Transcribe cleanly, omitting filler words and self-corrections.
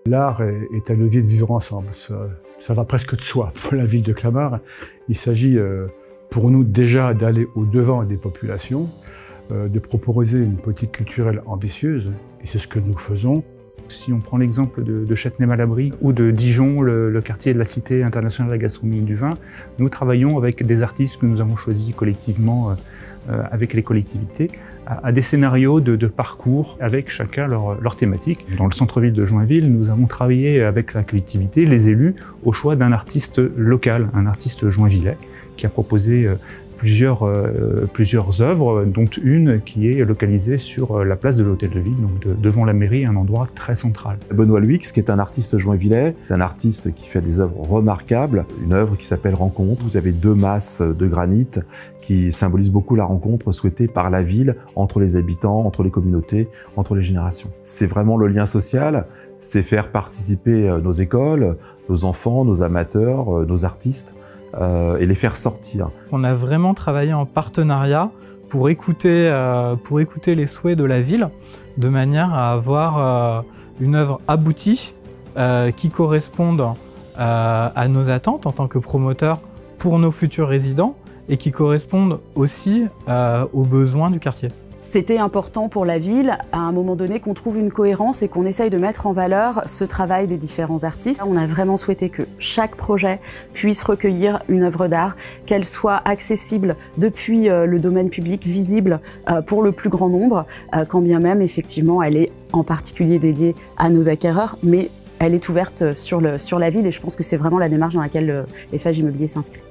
L'art est un levier de vivre ensemble. Ça va presque de soi pour la ville de Clamart. Il s'agit pour nous déjà d'aller au-devant des populations, de proposer une politique culturelle ambitieuse, et c'est ce que nous faisons. Si on prend l'exemple de Châtenay-Malabry ou de Dijon, le quartier de la Cité internationale de la gastronomie et du vin, nous travaillons avec des artistes que nous avons choisis collectivement avec les collectivités, à des scénarios de parcours avec chacun leur thématique. Dans le centre-ville de Joinville, nous avons travaillé avec la collectivité, les élus, au choix d'un artiste local, un artiste joinvillais, qui a proposé plusieurs œuvres, dont une qui est localisée sur la place de l'Hôtel de Ville, donc devant la mairie, un endroit très central. Benoît Luix, qui est un artiste joinvillais, c'est un artiste qui fait des œuvres remarquables. Une œuvre qui s'appelle Rencontre. Vous avez 2 masses de granit qui symbolisent beaucoup la rencontre souhaitée par la ville entre les habitants, entre les communautés, entre les générations. C'est vraiment le lien social, c'est faire participer nos écoles, nos enfants, nos amateurs, nos artistes, et les faire sortir. On a vraiment travaillé en partenariat pour écouter les souhaits de la ville, de manière à avoir une œuvre aboutie qui corresponde à nos attentes en tant que promoteur pour nos futurs résidents et qui corresponde aussi aux besoins du quartier. C'était important pour la ville, à un moment donné, qu'on trouve une cohérence et qu'on essaye de mettre en valeur ce travail des différents artistes. On a vraiment souhaité que chaque projet puisse recueillir une œuvre d'art, qu'elle soit accessible depuis le domaine public, visible pour le plus grand nombre, quand bien même, effectivement, elle est en particulier dédiée à nos acquéreurs, mais elle est ouverte sur la ville et je pense que c'est vraiment la démarche dans laquelle Eiffage Immobilier s'inscrit.